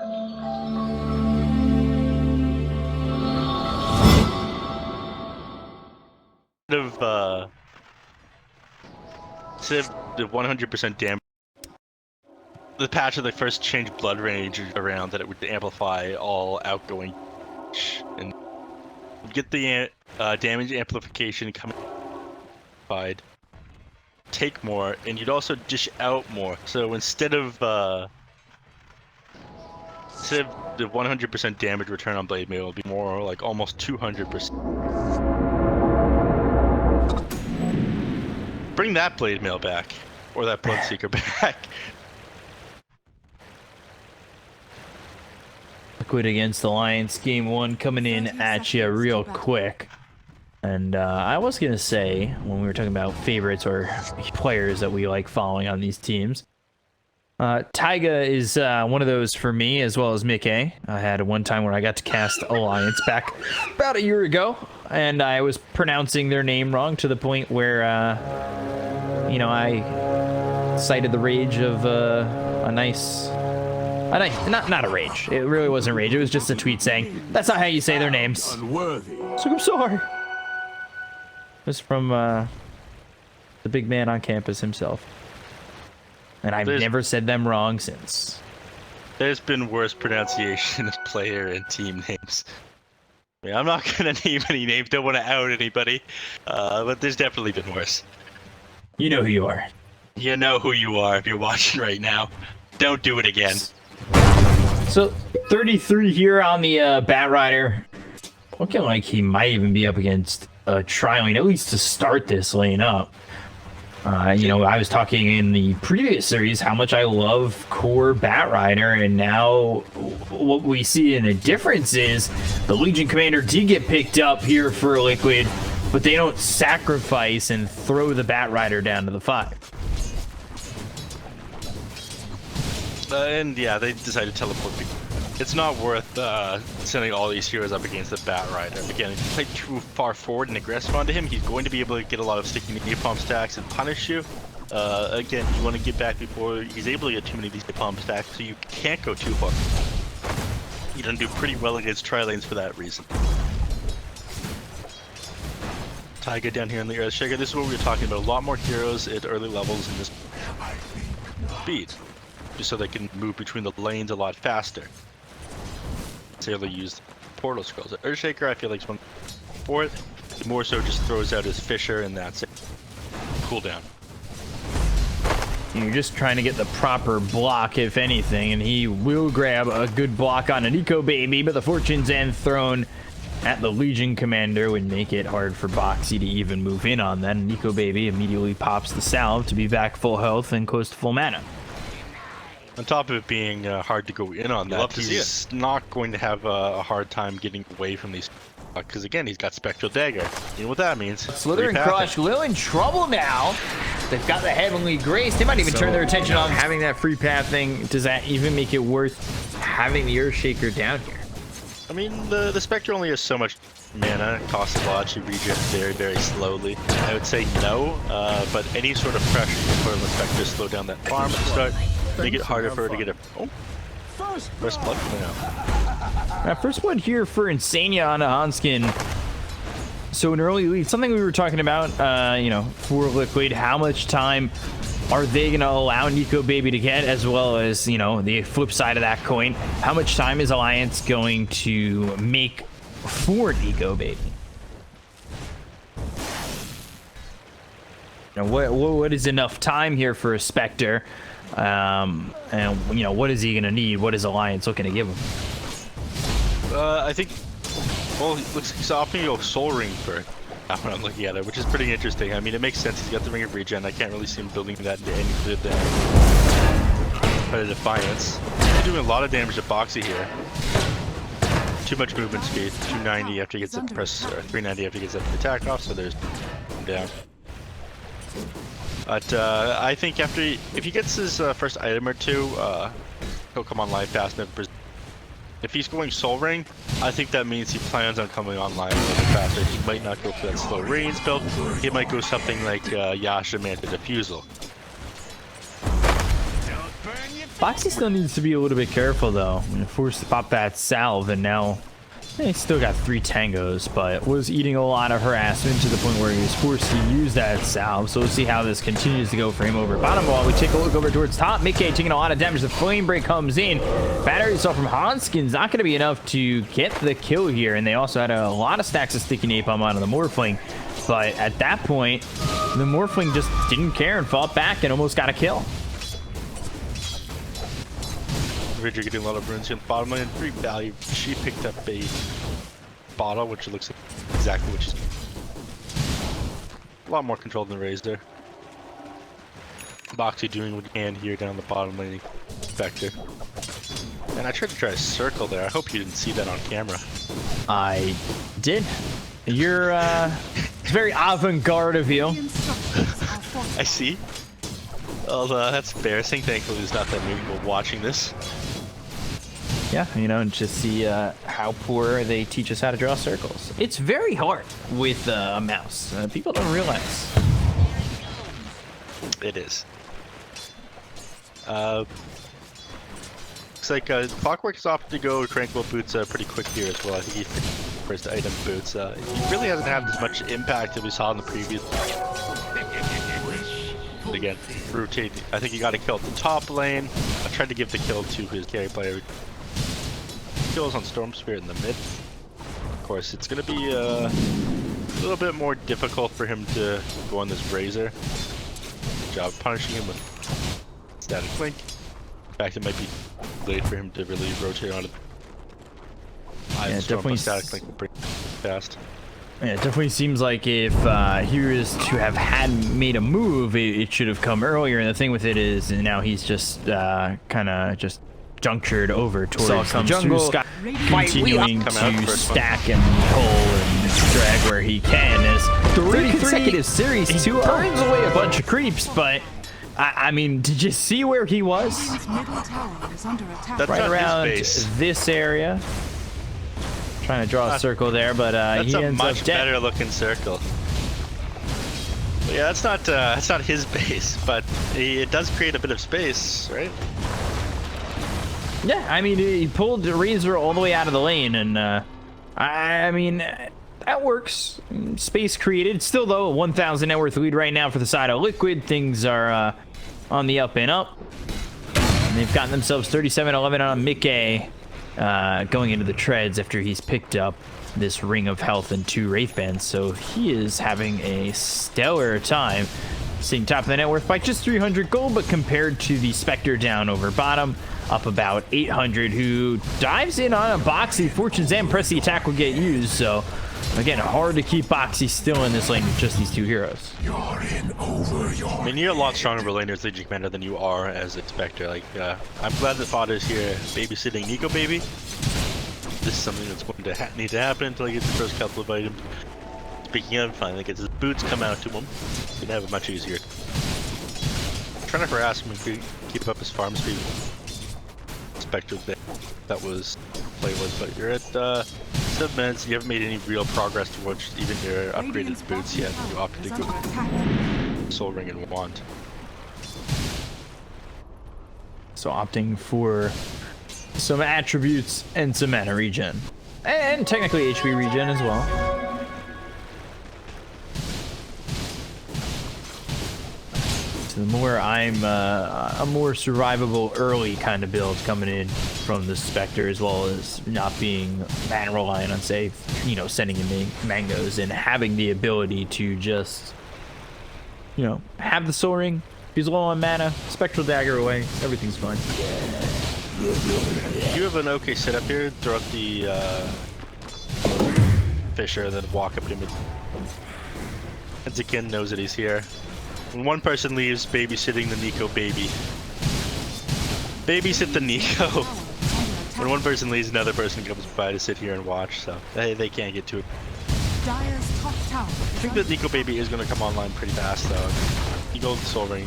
Instead of the 100% damage, the patch that they first changed blood range around that it would amplify all outgoing, and get the damage amplification coming amplified, take more, and you'd also dish out more. So instead of the 100% damage return on blade mail, it'll be more like almost 200%. Bring that blade mail back, or that bloodseeker back. Liquid against Alliance, game 1 coming in at you real quick. And I was gonna say, when we were talking about favorites or players that we like following on these teams, Taiga is one of those for me, as well as Micke. I had one time where I got to cast Alliance back about a year ago, and I was pronouncing their name wrong to the point where, you know, I cited the rage of not a rage. It really wasn't rage. It was just a tweet saying, that's not how you say their names. So I'm sorry. This is from the big man on campus himself. And I've never said them wrong since. There's been worse pronunciation of player and team names. I mean, I'm not gonna name any names, don't want to out anybody, but there's definitely been worse. You know who you are. You know who you are if you're watching right now. Don't do it again. So, 33 here on the Bat Rider. Looking like he might even be up against Trilane, at least to start this lane up. You know, I was talking in the previous series how much I love core Bat Rider, and now what we see in the difference is the Legion Commander did get picked up here for Liquid, but they don't sacrifice and throw the Bat Rider down to the 5. And yeah, they decided to teleport. It's not worth sending all these heroes up against the Bat Rider. Again, if you play too far forward and aggressive onto him, he's going to be able to get a lot of sticky napalm stacks and punish you. Again, you want to get back before he's able to get too many of these napalm stacks, so you can't go too far. You don't do pretty well against tri-lanes for that reason. Taiga down here in the Earthshaker. This is what we were talking about. A lot more heroes at early levels in this speed, just so they can move between the lanes a lot faster. So they'll use portal scrolls. Earthshaker, I feel like, is one for it. He more so just throws out his Fisher, and that's it. Cooldown. You're just trying to get the proper block, if anything, and he will grab a good block on an Eco Baby, but the Fortune's End thrown at the Legion Commander would make it hard for Boxy to even move in on that. And Eco Baby immediately pops the salve to be back full health and close to full mana. On top of it being hard to go in on that, he's not going to have a hard time getting away from these, because again, he's got Spectral Dagger. You know what that means. Slither and Crush, Lil in trouble now. They've got the Heavenly Grace. They might even turn their attention on having that free pathing. Does that even make it worth having the Earthshaker down here? I mean, the Spectre only has so much mana, it costs a lot, she regens very, very slowly. I would say no, but any sort of pressure you put on the Spectre to slow down that farm at the start, make it harder for her to get a... Oh! First blood coming out. First blood here for Insania on a Hanskin. So an early lead, something we were talking about, you know, for Liquid, how much time are they going to allow Nico Baby to get, as well as, you know, the flip side of that coin, how much time is Alliance going to make for Nico Baby? Now, what is enough time here for a Spectre? And, you know, what is he going to need? What is Alliance looking to give him? I think, well, it looks like he's opting to go Soul Ring for when I'm looking at it, which is pretty interesting. I mean, it makes sense. He's got the Ring of Regen. I can't really see him building that into any good Defiance. He's doing a lot of damage to Boxy here. Too much movement speed. 290 after he gets that press, or 390 after he gets that attack off, so there's down. But I think after if he gets his first item or two, he'll come online fast enough. If he's going Soul Ring, I think that means he plans on coming online a little bit faster. He might not go for that slow range build. He might go something like Yasha Manta Diffusal. Foxy still needs to be a little bit careful though. Forced to pop that salve, and now he still got 3 tangos, but was eating a lot of harassment to the point where he was forced to use that salve. So we'll see how this continues to go for him over bottom wall. We take a look over towards top. Micke taking a lot of damage. The flame break comes in. Battery assault from Hanskin's not going to be enough to get the kill here. And they also had a lot of stacks of sticky napalm out of the Morphling. But at that point, the Morphling just didn't care and fought back and almost got a kill. Ridger getting a lot of runes here in the bottom lane. 3 value. She picked up a bottle, which looks like exactly what she's. A lot more control than Razor. Boxy doing what he can here down the bottom lane vector. And I tried to try a circle there. I hope you didn't see that on camera. I did. You're it's very avant-garde of you. I see. Well, that's embarrassing. Thankfully, there's not that many people watching this. Yeah, you know, and just see how poor they teach us how to draw circles. It's very hard with a mouse. People don't realize. It is. Looks like Clockwork is off to go Tranquil Boots pretty quick here as well. I think he first item Boots. He really hasn't had as much impact as we saw in the previous. But again, rotate. I think he got a kill at the top lane. I tried to give the kill to his carry player. Kills on Storm Spirit in the mid. Of course, it's going to be a little bit more difficult for him to go on this Razor. Good job punishing him with Static Link. In fact, it might be late for him to really rotate on it. Yeah, definitely. Static Link will bring fast. Yeah, it definitely seems like if he was to have made a move, it should have come earlier. And the thing with it is, now he's just kind of just junctured over towards the jungle, continuing to stack and pull and drag where he can. As 3 consecutive series, he burns away a bunch of creeps, but I mean, did you see where he was? That's right around this area. Trying to draw a circle there, but he ends up dead. That's a much better looking circle. But yeah, that's not his base, but it does create a bit of space, right? Yeah, I mean, he pulled the Razor all the way out of the lane, and I mean, that works. Space created. Still, though, a 1,000 net worth lead right now for the side of Liquid. Things are on the up and up. And they've gotten themselves 37-11 on Micke going into the treads after he's picked up this Ring of Health and 2 Wraith Bands. So he is having a stellar time. Sitting top of the net worth by just 300 gold, but compared to the Spectre down over bottom, up about 800, who dives in on a Boxy. Fortune's and Press the Attack will get used, so again, hard to keep Boxy still in this lane with just these 2 heroes. I mean, you're a lot stronger of a laner as Legion Commander than you are as a Spectre. Like, I'm glad that Father's here babysitting Nico Baby. This is something that's going to need to happen until he gets the first couple of items. Speaking of, finally gets his boots come out to him. He's gonna have it much easier. I'm trying to harass him and keep up his farm speed. Spectre that was playlist, but you're at 7 minutes. You haven't made any real progress towards even your upgraded boots yet. You opted to go Soul Ring and Wand. So opting for some attributes and some mana regen, and technically HP regen as well. The more I'm a more survivable early kind of build coming in from the Spectre, as well as not being mana reliant on, say, you know, sending in mangoes and having the ability to just, you know, have the Soul Ring. If he's low on mana, Spectral Dagger away, everything's fine. You have an okay setup here. Throw out the Fisher, and then walk up to him. Enzikin knows that he's here. When one person leaves, babysitting the Nico baby. Babysit the Nico. When one person leaves, another person comes by to sit here and watch, so they can't get to it. I think that Nico baby is going to come online pretty fast, though. You go with the Soul Ring.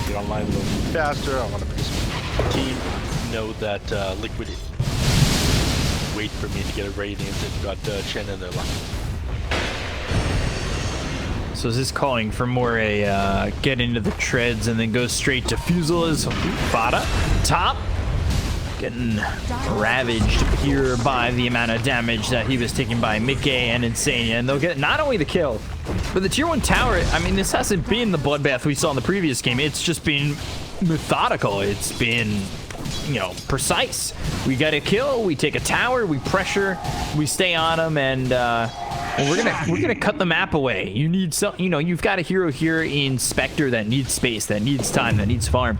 Get online a little faster. I want to produce a team. Know that Liquid wait for me to get a Radiant. They've got Chen in their line. So is this calling for more a get into the treads and then go straight to Fusillas? Bada. Top. Getting ravaged here by the amount of damage that he was taken by Micke and Insania. And they'll get not only the kill, but the tier 1 tower. I mean, this hasn't been the bloodbath we saw in the previous game. It's just been methodical. It's been, you know, precise. We get a kill, we take a tower, we pressure, we stay on them, and we're gonna cut the map away. You need some, you know, you've got a hero here in Spectre that needs space, that needs time, that needs farm,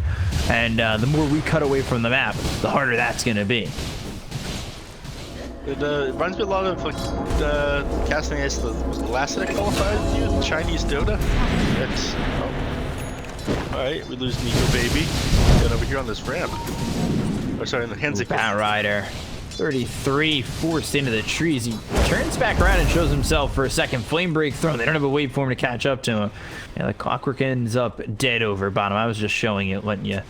and the more we cut away from the map, the harder that's gonna be. It reminds me a lot of like the casting ice. The last that I qualified you, the Chinese Dota. All right, we lose Nico baby. Then over here on this ramp. Oh, sorry, in the hands of Bat Rider. 33 forced into the trees. He turns back around and shows himself for a second. Flame break thrown. They don't have a wait for him to catch up to him. Yeah, the Clockwork ends up dead over bottom. I was just showing it, letting you,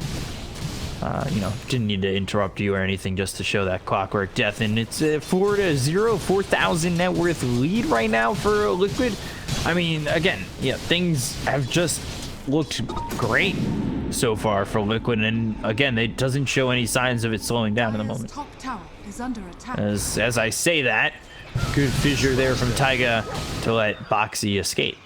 you know, didn't need to interrupt you or anything just to show that Clockwork death. And it's a 4-0, 4,000 net worth lead right now for Liquid. I mean, again, yeah, things have just looked great so far for Liquid, and again, it doesn't show any signs of it slowing down in the moment. Top tower is under attack. As I say that, good fissure there from Taiga to let Boxy escape.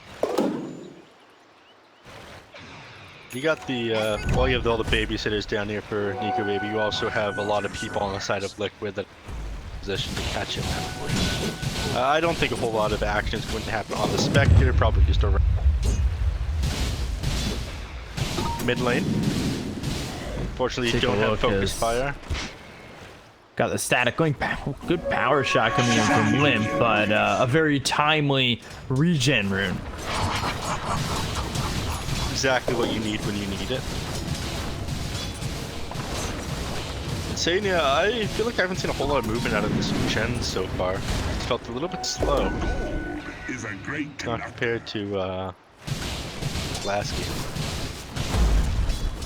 You got the well, you have all the babysitters down here for Nico baby. You also have a lot of people on the side of Liquid that are position to catch him. I don't think a whole lot of action is going to happen on the Spectre. Probably just around mid lane. Fortunately, you don't have focus fire. Got the static going. Good power shot coming in from Limp, but a very timely regen rune. Exactly what you need when you need it. Insania, I feel like I haven't seen a whole lot of movement out of this Chen so far. It's felt a little bit slow. Not compared to last game.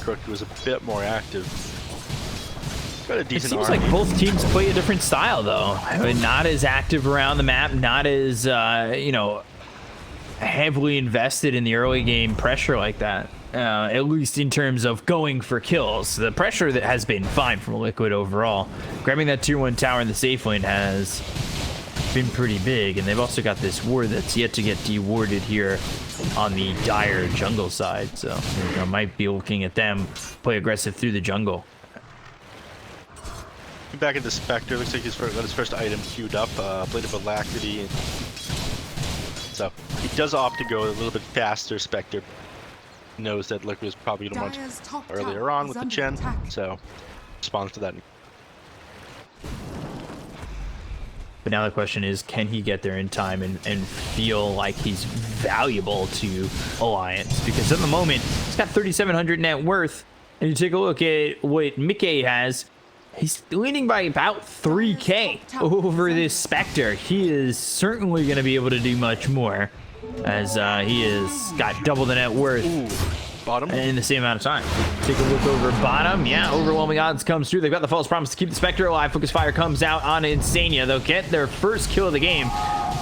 Crook was a bit more active. Got a decent It seems army. like both teams play a different style, though. I mean, not as active around the map, not as, you know, heavily invested in the early game pressure like that. At least in terms of going for kills. The pressure that has been fine from Liquid overall. Grabbing that tier 1 tower in the safe lane has been pretty big, and they've also got this ward that's yet to get dewarded here on the dire jungle side, so you know, might be looking at them play aggressive through the jungle. Back at the Spectre, looks like he's got his first item queued up, Blade of Alacrity. So he does opt to go a little bit faster. Spectre knows that Liquid is probably going to want earlier on with the Chen, so responds to that. But now the question is, can he get there in time and feel like he's valuable to Alliance? Because at the moment, he's got 3,700 net worth. And you take a look at what Micke has, he's leading by about 3K over this Spectre. He is certainly going to be able to do much more, as he has got double the net worth. Ooh, bottom in the same amount of time. Take a look over bottom. Yeah, overwhelming odds comes through. They've got the false promise to keep the Spectre alive. Focus fire comes out on Insania. They'll get their first kill of the game.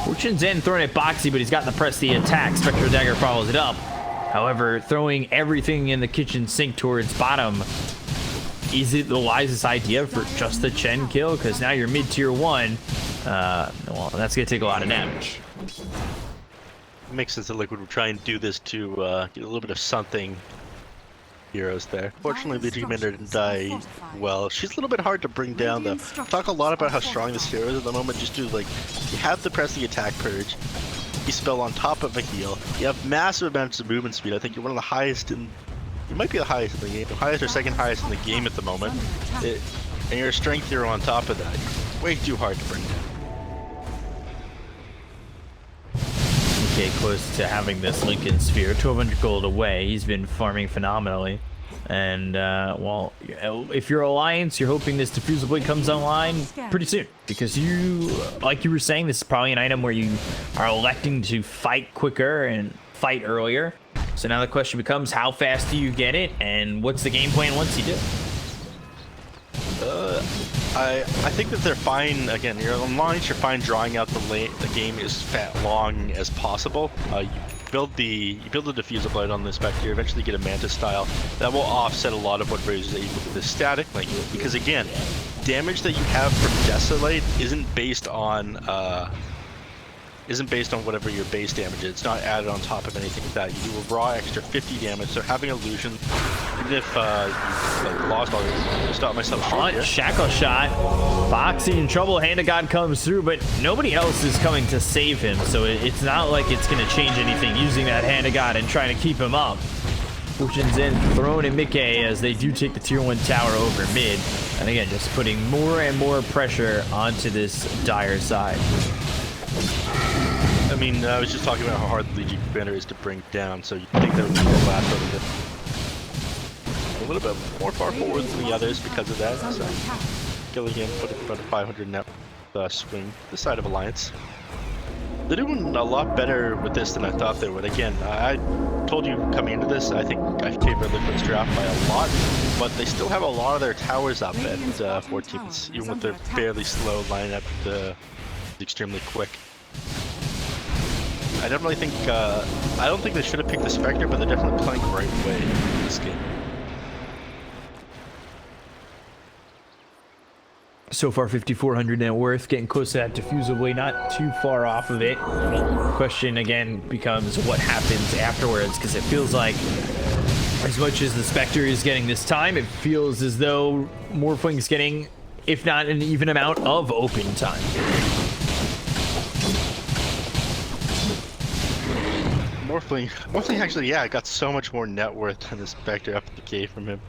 Fortune's in throwing at Boxy, but he's got to press the attack. Spectre Dagger follows it up. However, throwing everything in the kitchen sink towards bottom, is it the wisest idea for just the Chen kill? Because now you're mid tier 1. Well, that's going to take a lot of damage. It makes sense that Liquid would try and do this to get a little bit of something heroes there. Fortunately, the Commander didn't die well. She's a little bit hard to bring down, though. Talk a lot about how strong this hero is at the moment. Just do, like, you have to press the attack purge. You spell on top of a heal. You have massive amounts of movement speed. I think you're one of the highest in... You might be the highest in the game. The highest or second highest in the game at the moment. And you're a strength hero on top of that. Way too hard to bring down. Okay, close to having this Lincoln Sphere. 1,200 gold away. He's been farming phenomenally. And, well, if you're Alliance, you're hoping this Diffusal Blade comes online pretty soon. Because you, like you were saying, this is probably an item where you are electing to fight quicker and fight earlier. So now the question becomes, how fast do you get it? And what's the game plan once you do? I think that they're fine. Again, you're online. You're fine drawing out the game as long as possible. You build the diffusal blade on the Spectre, you eventually get a Mantis style that will offset a lot of what Razor's able to do with the static link. Because again, damage that you have from Desolate isn't based on whatever your base damage is. It's not added on top of anything like that. You do a raw extra 50 damage, so having illusion, even if you've lost all your... Stop myself short here. Shackle shot. Boxy in trouble. Hand of God comes through, but nobody else is coming to save him, so it's not like it's going to change anything using that Hand of God and trying to keep him up. Fortune's in, thrown in Micke as they do take the tier 1 tower over mid. And again, just putting more and more pressure onto this dire side. I mean, I was just talking about how hard the Legion Commander is to bring down, so you think that would be the last of it. A little bit more far forward than the others because of that. So Gilligan put about a 500 net swing this side of Alliance. They're doing a lot better with this than I thought they would. Again, I told you coming into this, I think I favor Liquid's draft by a lot, but they still have a lot of their towers up at 14th, even with their fairly slow lineup. It's extremely quick. I definitely think, I don't think they should have picked the Spectre, but they're definitely playing the right way in this game. So far, 5,400 net worth, getting close to that diffusively, not too far off of it. Question again becomes what happens afterwards, because it feels like as much as the Spectre is getting this time, it feels as though Morphling's getting, if not an even amount of open time. Morphling actually, yeah, got so much more net worth than the Spectre up at the cave from him.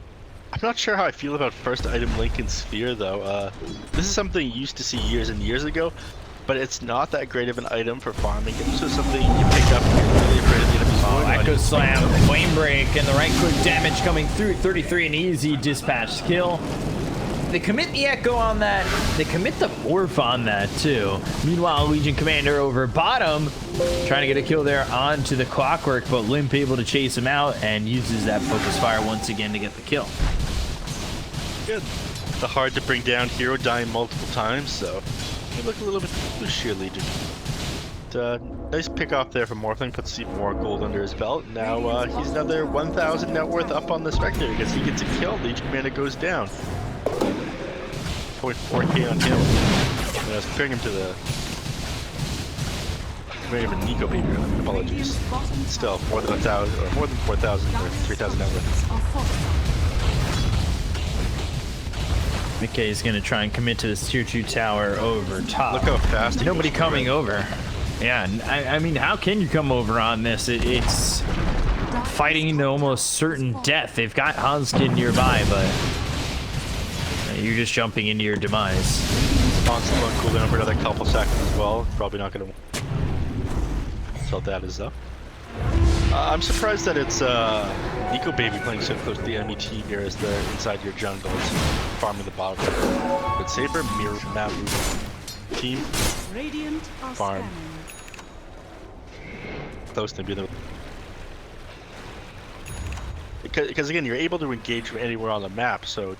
I'm not sure how I feel about first item Lincoln Sphere though. This is something you used to see years and years ago, but it's not that great of an item for farming. It's just something you pick up and you're really afraid of the enemy's going on. Echo Slam, Flame Break, and the right click damage coming through. 33, an easy dispatch kill. They commit the Echo on that. They commit the Morph on that too. Meanwhile, Legion Commander over bottom, trying to get a kill there onto the Clockwork, but Limp able to chase him out and uses that Focus Fire once again to get the kill. Good. The hard to bring down hero dying multiple times, so you look a little bit loose here, Legion. But, nice pick off there from Morphling, puts even more gold under his belt. Now he's another 1,000 net worth up on the Spectre because he gets a kill. Legion Commander goes down. 0.4k on him. And I was comparing him to the... comparing him to Nico Baby, apologies. Still, more than 1,000, or more than 4,000 or 3,000 net worth. Micke is going to try and commit to this tier 2 tower over top. Look how fast nobody coming over. Yeah, I mean, how can you come over on this? It's fighting into almost certain death. They've got Hanskin nearby, but you're just jumping into your demise. Hanskin on cooldown for another couple seconds as well. Probably not going to... So that is up. I'm surprised that it's Nico Baby playing so close to the enemy team here as they're inside your jungle, farming the bottom. But Saber, Mamu team, farm. Close to be the... Because again, you're able to engage from anywhere on the map, so...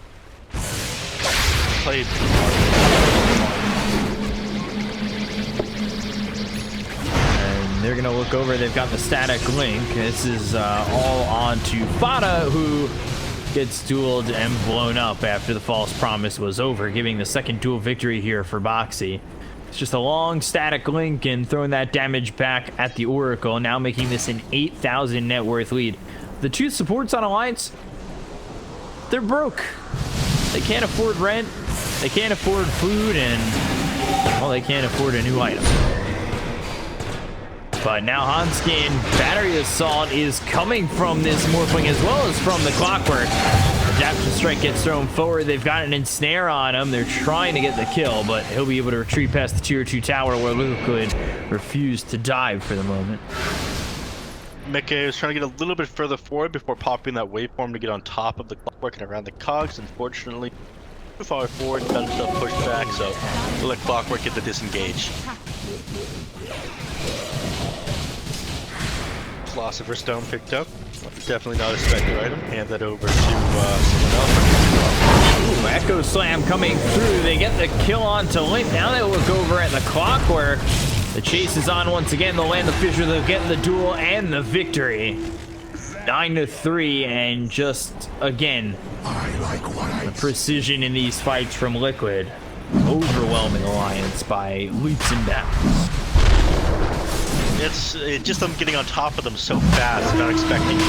Played... They're going to look over. They've got the static link. This is all on to Fada, who gets dueled and blown up after the false promise was over, giving the second duel victory here for Boxy. It's just a long static link and throwing that damage back at the Oracle, now making this an 8,000 net worth lead. The two supports on Alliance, they're broke. They can't afford rent, they can't afford food, and, well, they can't afford a new item. But now Hanskin Battery Assault is coming from this Morphling as well as from the Clockwork. Adaptive Strike gets thrown forward. They've got an ensnare on him. They're trying to get the kill, but he'll be able to retreat past the tier 2 tower where Luke could refuse to dive for the moment. Micke is trying to get a little bit further forward before popping that waveform to get on top of the Clockwork and around the cogs. Unfortunately, too far forward, got himself pushed back, so we'll let Clockwork get the disengage. Philosopher's Stone picked up. Definitely not a Spectre item. Hand that over to someone else. Ooh, Echo Slam coming through. They get the kill onto Link. Now they look over at the Clockwork. The chase is on once again. They'll land the Fissure. They'll get the duel and the victory. 9-3, and just again, the precision in these fights from Liquid, overwhelming Alliance by leaps and bounds. It's just them getting on top of them so fast, not expecting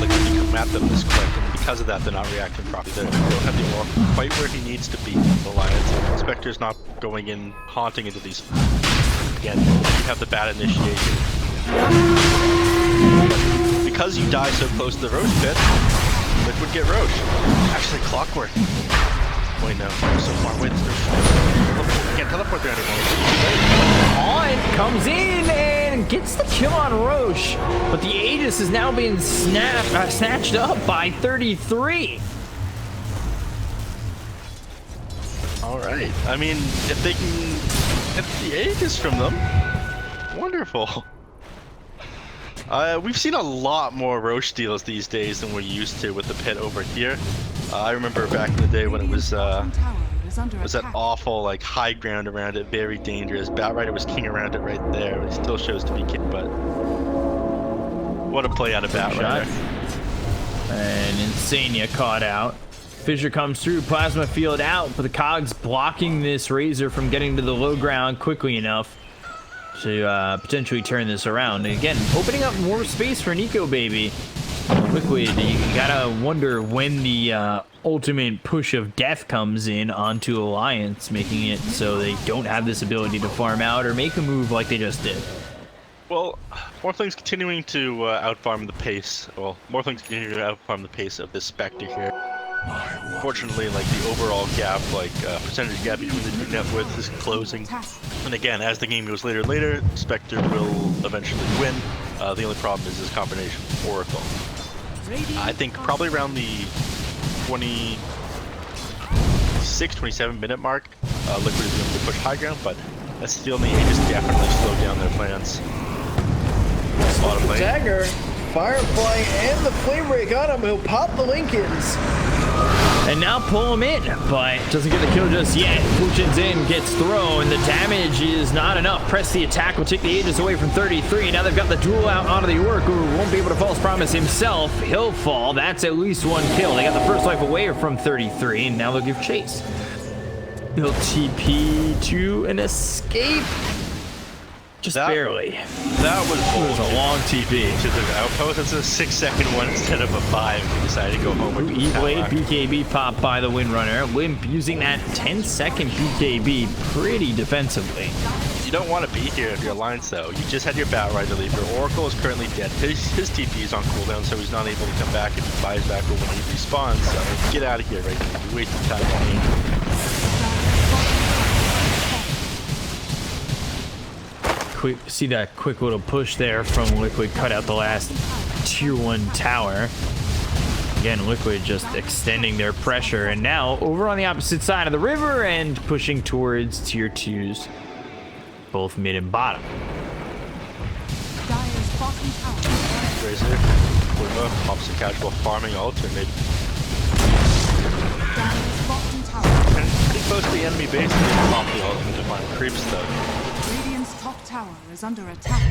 Liquid to come at them this quick, and because of that, they're not reacting properly. They don't have the Oracle quite where he needs to be. The Alliance Spectre's not going in, haunting into these. Again, you have the bad initiation. Because you die so close to the Roche pit, Liquid get Roche. Actually, Clockwork. Wait, no, they're so far away. Can't teleport there anymore. On comes in and gets the kill on Roche, but the Aegis is now being snatched up by 33. All right. I mean, if they can get the Aegis from them, wonderful. We've seen a lot more Roche deals these days than we're used to with the pit over here. I remember back in the day when it was that awful like high ground around it, very dangerous. Batrider was king around it right there. It still shows to be king, but what a play out of Batrider. And Insania caught out. Fissure comes through, plasma field out, but the Cogs blocking this Razor from getting to the low ground quickly enough to potentially turn this around. And again, opening up more space for Nico Baby. Liquid, you gotta wonder when the ultimate push of death comes in onto Alliance, making it so they don't have this ability to farm out or make a move like they just did. Well, Morphling's continuing to outfarm the pace. Well, Morphling's continuing to outfarm the pace of this Spectre here. Fortunately, like the overall gap, like percentage gap between the two net widths is closing. And again, as the game goes later, Spectre will eventually win. The only problem is this combination with Oracle. I think probably around the 26, 27 minute mark, Liquid is going to push high ground, but that's still in the Aegis definitely slow down their plans. Bottom lane. Dagger, Firefly, and the Flame Break on him. He'll pop the Lincolns. And now pull him in, but doesn't get the kill just yet. Fuchin's in, gets thrown. The damage is not enough. Press the attack will take the Aegis away from 33. Now they've got the duel out onto the Oracle, who won't be able to false promise himself. He'll fall. That's at least one kill. They got the first life away from 33, and now they'll give chase. He'll TP to an escape. Just barely. That was a long TP. To the outpost. It's a 6-second one instead of a 5. He decided to go home with E-Blade BKB pop by the Windrunner. Limp using that 10-second BKB pretty defensively. You don't want to be here if you're Alliance though. You just had your Batrider leave. Your Oracle is currently dead. His TP is on cooldown, so he's not able to come back if he buys back or when he respawns. So get out of here right now. You're wasting time on me. See that quick little push there from Liquid, cut out the last tier 1 tower. Again, Liquid just extending their pressure, and now over on the opposite side of the river and pushing towards tier 2s, both mid and bottom. Razor, pops the casual farming alternate. Pretty close to the enemy base, and they pop the ultimate to find creeps though. Top tower is under attack.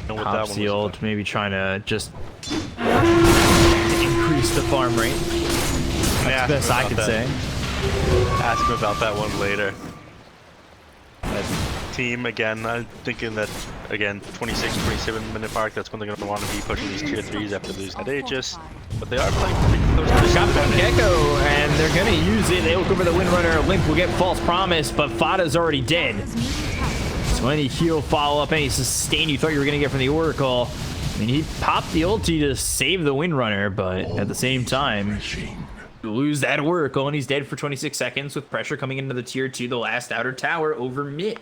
Pops the ult, maybe trying to just increase the farm rate. That's the best I could say. Ask him about that one later. Team, again, I'm thinking that, again, 26, 27 minute mark, that's when they're going to want to be pushing these tier 3s after losing at Aegis. But they are playing pretty close to the got the Gecko, and they're going to use it. They look over the Windrunner. Limp will get false promise, but Fada's already dead. So any heal, follow up, any sustain you thought you were going to get from the Oracle. I mean, he popped the ulti to save the Windrunner, but at the same time, you lose that Oracle, and he's dead for 26 seconds with pressure coming into the tier 2, the last outer tower over mid.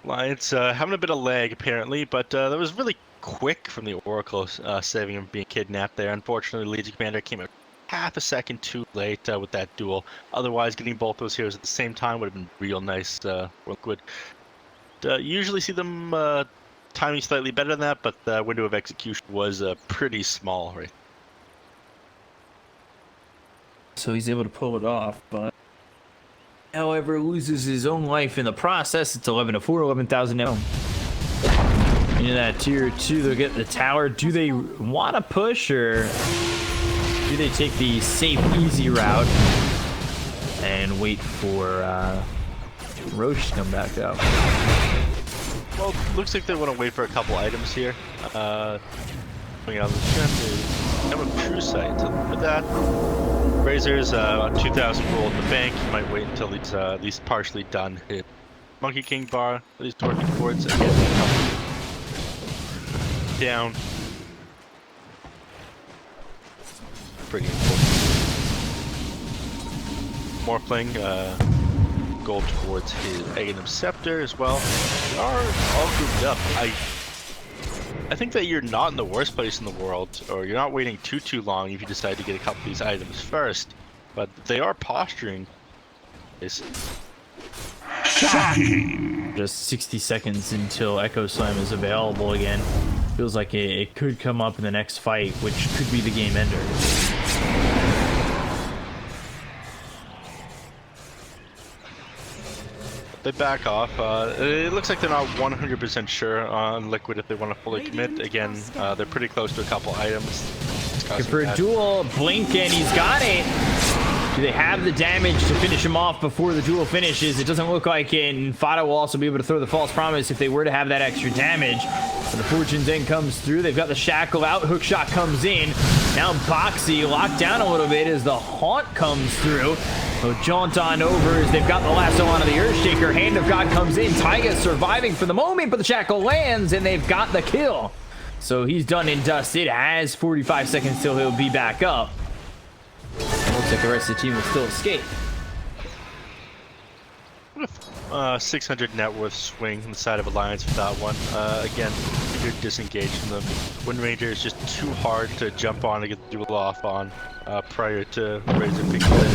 Alliance having a bit of lag apparently, but that was really quick from the Oracle, saving him being kidnapped there. Unfortunately, Legion Commander came out half a second too late with that duel. Otherwise, getting both those heroes at the same time would have been real nice. Liquid usually see them timing slightly better than that, but the window of execution was pretty small, right? So he's able to pull it off, but however, loses his own life in the process. It's 11-4, 11,000 now. Into that tier 2, they'll get the tower. Do they want to push, or do they take the safe, easy route and wait for Roche to come back up? Well, looks like they want to wait for a couple items here. Coming out of the trend is Number True Sight. So with that, Razor's 2,000 gold in the bank. You might wait until he's at least partially done. Hit Monkey King bar that he's working towards. Again, down. Pretty important. Morphling, gold towards his Aghanim Scepter as well. They are all grouped up. I think that you're not in the worst place in the world, or you're not waiting too long if you decide to get a couple of these items first, but they are posturing. Just 60 seconds until Echo Slam is available again. Feels like it could come up in the next fight, which could be the game ender. They back off. It looks like they're not 100% sure on Liquid if they want to fully commit. Again, they're pretty close to a couple items. Looking for a duel. Blink, and he's got it. Do they have the damage to finish him off before the duel finishes? It doesn't look like it, and Fada will also be able to throw the False Promise if they were to have that extra damage. But the Fortune's End comes through. They've got the Shackle out. Hookshot comes in. Now Boxy locked down a little bit as the Haunt comes through. So jaunt on over as they've got the lasso onto the Earthshaker. Hand of God comes in. Taiga surviving for the moment, but the Shackle lands, and they've got the kill. So he's done and dusted. Has 45 seconds till he'll be back up. Looks like the rest of the team will still escape. 600 net worth swing on the side of Alliance with that one. Again, you're disengaged from them. Wind Ranger is just too hard to jump on to get the duel off on prior to Razor picking it.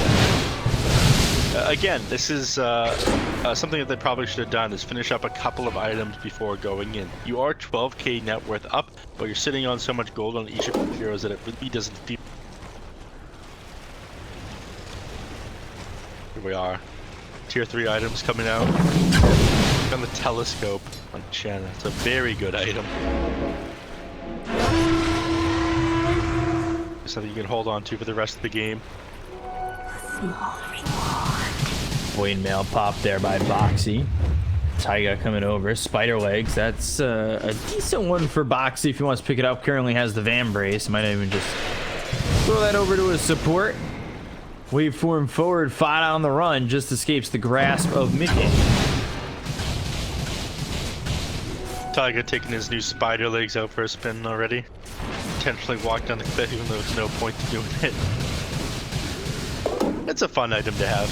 Again, this is something that they probably should have done, is finish up a couple of items before going in. You are 12k net worth up, but you're sitting on so much gold on each of your heroes that it really doesn't feel. Here we are. Tier 3 items coming out. On the Telescope on Chen. It's a very good item. Something you can hold on to for the rest of the game. Voidmail pop there by Boxy. Taiga coming over. Spider Legs. That's a decent one for Boxy if he wants to pick it up. Currently has the Van Brace. Might even just throw that over to his support. Waveform forward, Fada on the run, just escapes the grasp of Micke. Taiga taking his new Spider Legs out for a spin already. Potentially walked down the cliff even though there's no point to doing it. It's a fun item to have.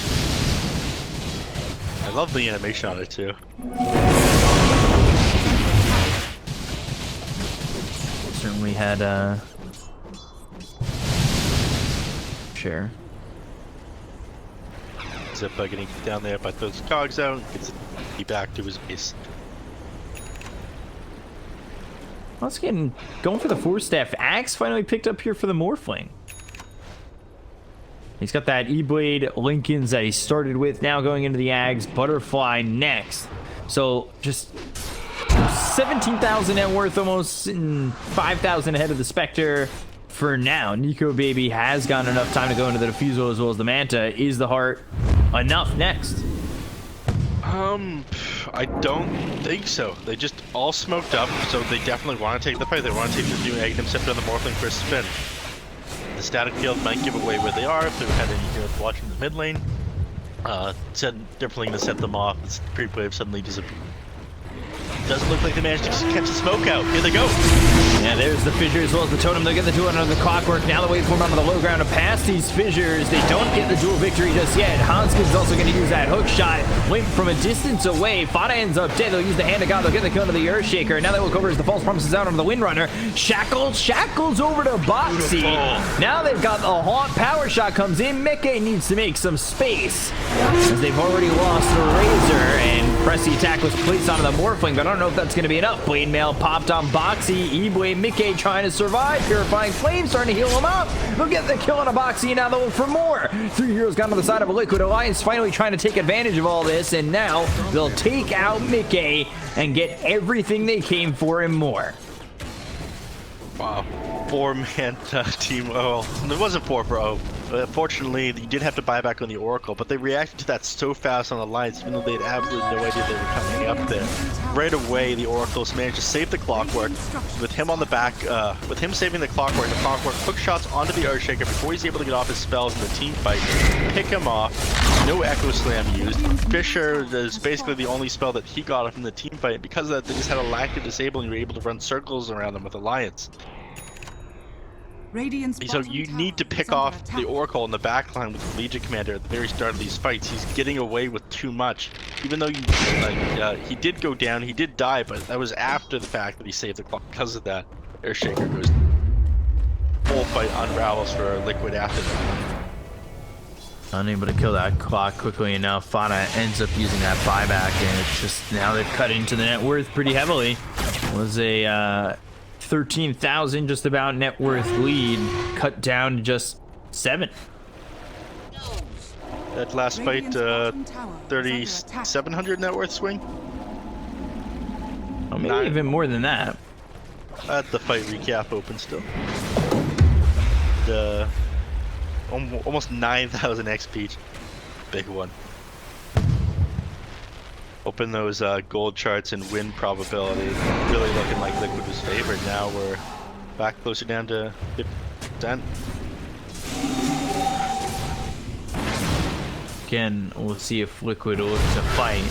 I love the animation on it too. Certainly had a share. Zip getting down there, but throws cogs out, gets it back to his base. Once again, going for the 4-staff. Axe finally picked up here for the Morphling. He's got that E-Blade Lincolns that he started with, now going into the Ags. Butterfly next. So just 17,000 net worth, almost 5,000 ahead of the Spectre. For now, Nico Baby has gotten enough time to go into the Diffusal as well as the Manta. Is the Heart enough next? I don't think so. They just all smoked up, so they definitely want to take the fight. They want to take the new Aghanim Scepter on the Morphling for a spin. The static field might give away where they are if they had any heroes watching the mid lane. Definitely going to set them off. This creep wave suddenly disappears. Doesn't look like they managed to catch the smoke out. Here they go. Yeah, there's the fissure as well as the totem. They'll get the duel under the clockwork. Now the waveform onto the low ground to pass these fissures. They don't get the duel victory just yet. Hanskin's also going to use that hook shot. Limp from a distance away. Fada ends up dead. They'll use the Hand of God. They'll get the kill to the Earthshaker. Now they look over as the False Promises out onto the Windrunner. Shackles over to Boxy. Now they've got the Haunt. Power shot comes in. Micke needs to make some space as they've already lost the Razor, and press the attack was placed onto the Morphling, but under know if that's going to be enough. Blade Mail popped on Boxy. E-Blade Micke trying to survive. Purifying Flame starting to heal him up. They'll get the kill on a Boxy, and now they'll look for more. 3 heroes got on the side of a Liquid Alliance, finally trying to take advantage of all this, and now they'll take out Micke and get everything they came for and more. Wow. 4-man team. Oh, it wasn't 4 for O. Fortunately, you did have to buy back on the Oracle, but they reacted to that so fast on the Alliance, even though they had absolutely no idea they were coming up there. Right away, the Oracles managed to save the Clockwork. With him on the back, with him saving the Clockwork hook shots onto the Earthshaker before he's able to get off his spells in the team fight. Pick him off. No Echo Slam used. Fisher is basically the only spell that he got from the team fight, and because of that, they just had a lack of disable, and you were able to run circles around them with Alliance. So you need to pick off the Oracle in the backline with the Legion Commander at the very start of these fights. He's getting away with too much. Even though he did go down, he did die, but that was after the fact that he saved the clock. Because of that, Earthshaker goes. Whole fight unravels for Liquid after that. Unable to kill that clock quickly enough, Fana ends up using that buyback, and it's just now they've cut into the net worth pretty heavily. It was a 13,000 just about net worth lead, cut down to just 7. That last fight, 3,700 net worth swing. Oh, maybe even more than that. At the fight recap open still. Almost 9,000 XP. Big one. Open those gold charts and win probability. Really looking like Liquid was favored. Now we're back closer down to 50%. Again, we'll see if Liquid will look to fight.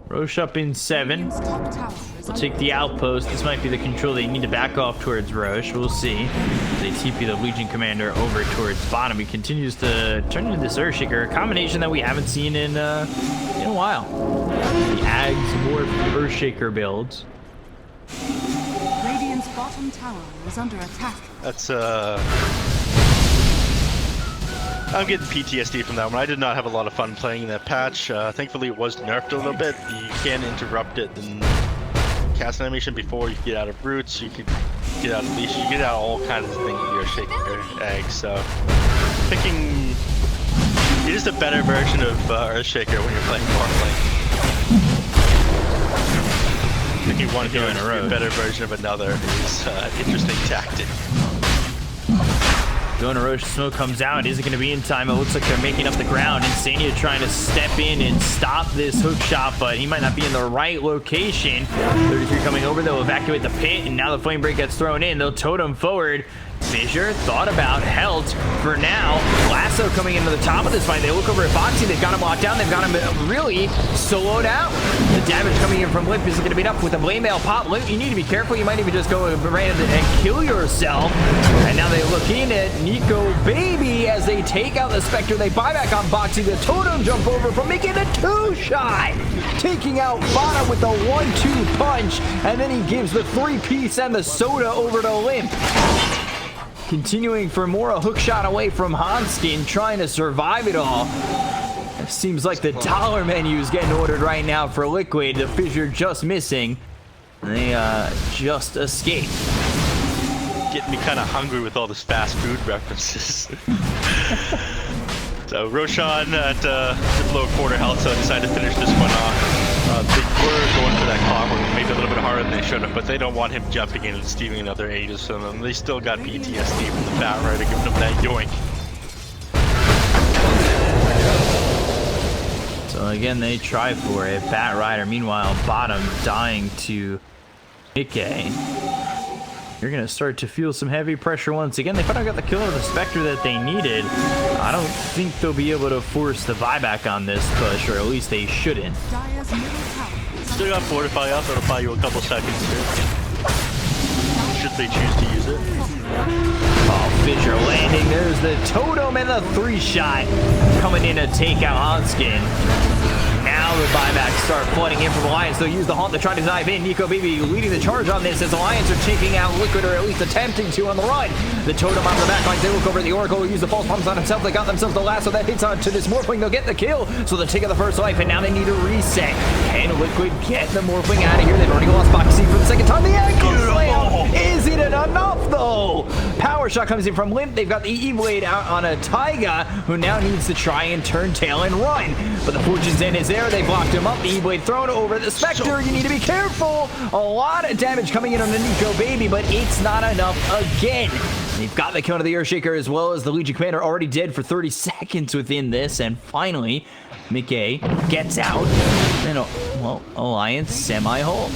Roche up in 7. We'll take the outpost. This might be the control they need to back off towards Roche. We'll see. They TP the Legion Commander over towards bottom. He continues to turn into this Earthshaker, a combination that we haven't seen in a while. The Ags more Earthshaker builds. Radiant's bottom tower is under attack. That's I'm getting PTSD from that one. I did not have a lot of fun playing that patch. Thankfully, it was nerfed a little bit. You can interrupt it and cast animation before you get out of roots. You could get out of leash. You get out all kinds of things with your Earthshaker eggs. So picking it is a better version of Earthshaker when you're playing Morphling. Picking one hero in a row, a better version of another is an interesting tactic. Going Roche, smoke comes out. Is it going to be in time? It looks like they're making up the ground. Insania trying to step in and stop this hook shot, but he might not be in the right location. 33 coming over. They'll evacuate the pit, and now the flame break gets thrown in. They'll totem forward. Fissure thought about Helt for now. Lasso coming into the top of this fight. They look over at Boxy. They've got him locked down. They've got him really soloed out. The damage coming in from Limp isn't going to be enough with a Blade Mail pop. Limp, you need to be careful. You might even just go around and kill yourself. And now they look in at Nico Baby as they take out the Spectre. They buy back on Boxy. The totem jump over from making a 2-shot. Taking out Fana with the 1-2 punch. And then he gives the 3-piece and the soda over to Limp. Continuing for more, a hook shot away from Hanskin, trying to survive it all. It seems like the dollar menu is getting ordered right now for Liquid. The Fissure just missing. They just escaped. Getting me kind of hungry with all this fast food references. So Roshan at below quarter health, so I decided to finish this one off. They were going for that Clockwork, maybe a little bit harder than they should have, but they don't want him jumping in and stealing another Aegis from them. They still got PTSD from the Bat Rider giving them that yoink. So again, they try for it. Bat Rider, meanwhile, bottom dying to Micke. You're going to start to feel some heavy pressure once again. They finally got the kill of the Spectre that they needed. I don't think they'll be able to force the buyback on this push, or at least they shouldn't. Still got Fortify up. It'll buy you a couple seconds here. Should they choose to use it. Oh, Fissure landing. There's the totem and the 3-shot coming in to take out Hanskin. now the buybacks start flooding in from Alliance. They'll use the Haunt to try to dive in. Nico Baby leading the charge on this as Alliance are taking out Liquid, or at least attempting to on the run. The Totem on the back line. They look over at the Oracle, use the false promise on himself. They got themselves the lasso that hits onto this Morphling. They'll get the kill, so they're taking the first life, and now they need a reset. Can Liquid get the Morphling out of here? They've already lost Boxy for the second time. The ankle slam isn't it enough though? Power shot comes in from Limp. They've got the E-Blade out on a Taiga, who now needs to try and turn tail and run. But the Fortune's End is there. They blocked him up. The E-Blade thrown over the Spectre. You need to be careful. A lot of damage coming in on the Nico Baby, but it's not enough again. They've got the kill to the Earthshaker, as well as the Legion Commander already dead for 30 seconds within this. And finally, Micke gets out. And, well, Alliance semi-whole.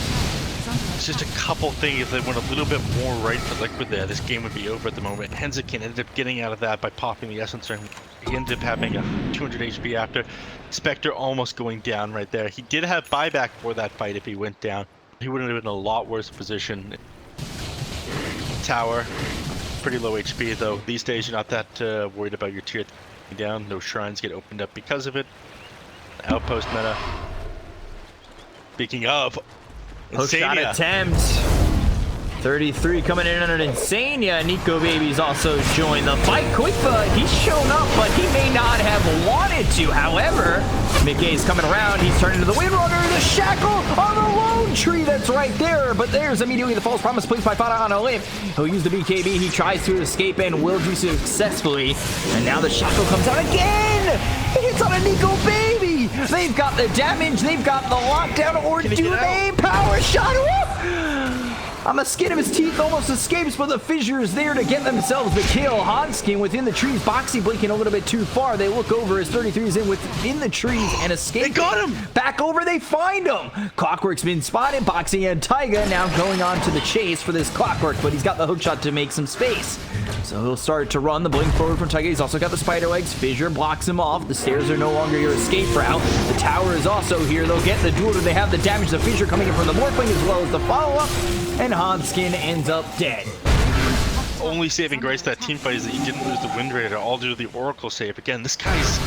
It's just a couple things. If they went a little bit more right for Liquid there, this game would be over at the moment. Hensikin ended up getting out of that by popping the Essence Ring. He ended up having a 200 HP after. Spectre almost going down right there. He did have buyback for that fight if he went down. He would have been in a lot worse position. Tower, pretty low HP though. These days you're not that worried about your tier 3 down. No shrines get opened up because of it. Outpost meta. Speaking of, Hook shot attempt. 33 coming in under Insania. Nico Baby's also joined the fight. Quickfoot, he's shown up, but he may not have wanted to. However, Micke's coming around. He's turned into the Windrunner. The shackle on the lone tree that's right there. But there's immediately the false promise placed by Fada on a limb. He'll use the BKB. He tries to escape and will do so successfully. And now the shackle comes out again. It hits on a Nico Baby. They've got the damage. They've got the lockdown. Or do they? Power shot. On the skin of his teeth, almost escapes, but the fissure is there to get themselves the kill. Hanskin within the trees, Boxy blinking a little bit too far. They look over as 33 is in within the trees and escape. They got him! Back over, they find him! Clockwork's been spotted. Boxy and Taiga now going on to the chase for this Clockwork, but he's got the hookshot to make some space. So he'll start to run the blink forward from Taiga. He's also got the spider legs. Fissure blocks him off. The stairs are no longer your escape route. The tower is also here. They'll get the duel. They have the damage. The Fissure coming in from the Morphling as well as the follow-up. And Hanskin ends up dead. Only saving grace that team fight is that he didn't lose the Wind Raider, all due to the Oracle save. Again, this guy's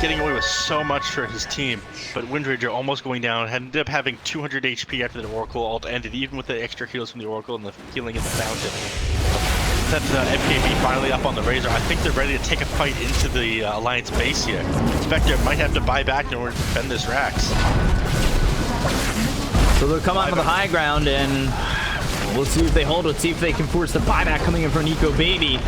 getting away with so much for his team, but Wind Raider almost going down, ended up having 200 HP after the Oracle ult ended, even with the extra heals from the Oracle and the healing in the fountain. That MKB finally up on the Razor. I think they're ready to take a fight into the Alliance base here. Spectre might have to buy back in order to defend this Rax. So they'll come out on the high ground and we'll see if they hold it, see if they can force the buyback coming in for Nico Baby.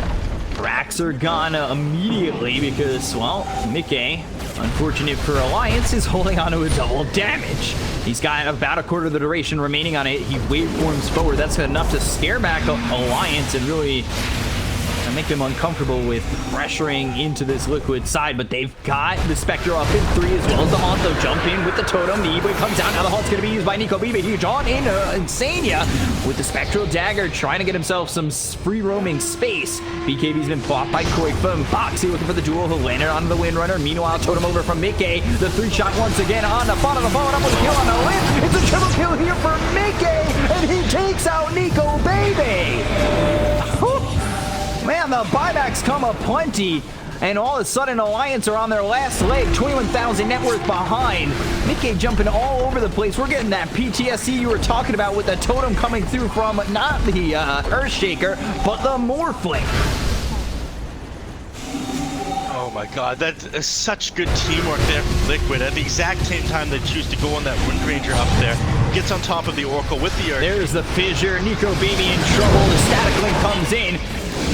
Rax are gone immediately because, well, Micke, unfortunate for Alliance, is holding on to a double damage. He's got about a quarter of the duration remaining on it. He waveforms forward. That's enough to scare back Alliance and really make them uncomfortable with pressuring into this Liquid side, but they've got the Spectre up in 3 as well as the Haunt. They'll jump in with the Totem. The E-Blade comes out. Now the Haunt's going to be used by Nico Baby. Huge on in Insania with the Spectral Dagger, trying to get himself some free roaming space. BKB's been blocked by Koifa. Boxy looking for the duel. He'll land it on the Windrunner. Meanwhile, Totem over from Micke. The 3-shot once again on the Fada. Followed up with a kill on the limb. It's a triple kill here for Micke, and he takes out Nico Baby. Man, the buybacks come aplenty, and all of a sudden Alliance are on their last leg, 21,000 net worth behind. Micke jumping all over the place. We're getting that PTSD you were talking about with the Totem coming through from not the Earthshaker, but the Morphling. Oh my god, that's such good teamwork there from Liquid. At the exact same time they choose to go on that Wind Ranger up there. Gets on top of the Oracle with the Earth. There's the Fissure. Nico Baby in trouble. The Static Link comes in.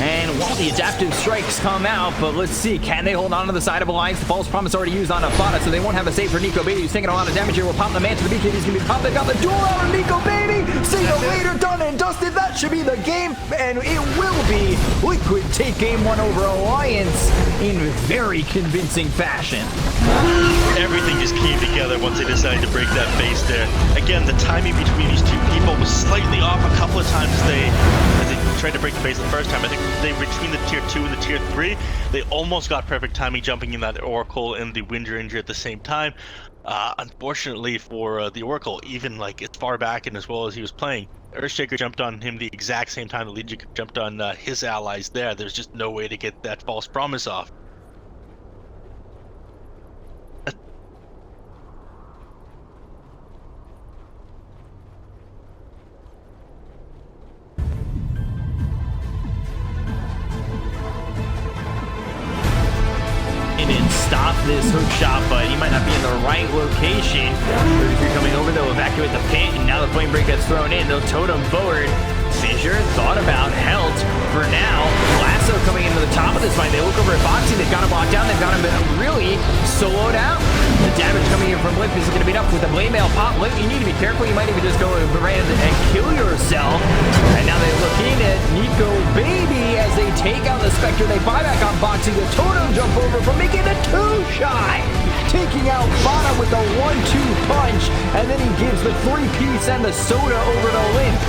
And while the adaptive strikes come out, but let's see, can they hold on to the side of Alliance? The false promise already used on Fada, so they won't have a save for Nico Baby, who's taking a lot of damage here. We'll pop the man to the BKB's gonna be popped. They got the duel out of Nico Baby. See you later, done and dusted. That should be the game, and it will be. Liquid take game 1 over Alliance in very convincing fashion. Everything just came together once they decided to break that base there. Again, the timing between these two people was slightly off a couple of times as they tried to break the base the first time. I think they between the tier 2 and the tier 3, they almost got perfect timing jumping in that Oracle and the Wind Ranger at the same time. Unfortunately for the Oracle, even like as far back and as well as he was playing, Earthshaker jumped on him the exact same time the Legion jumped on his allies there. There's just no way to get that false promise off. stop this hook shot, but he might not be in the right location. 33 coming over, they'll evacuate the pit, and now the flame break gets thrown in. They'll totem forward. Fissure thought about Helt for now. Lasso coming into the top of this fight. They look over at Boxy. They've got him locked down. They've got him really soloed out. The damage coming in from Limp isn't going to be enough with the blade mail pop. Limp, you need to be careful. You might even just go right and kill yourself. And now they're looking at Nico Baby as they take out the Spectre. They buy back on Boxy. The totem jump over from making a 2-shot. Taking out Fana with the 1-2 punch. And then he gives the 3-piece and the soda over to Limp.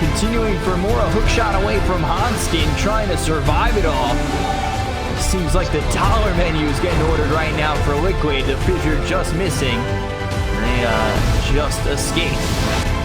Continuing for more, a hook shot away from Hanskin, trying to survive it all. Seems like the dollar menu is getting ordered right now for Liquid. The Fissure just missing. They just escaped.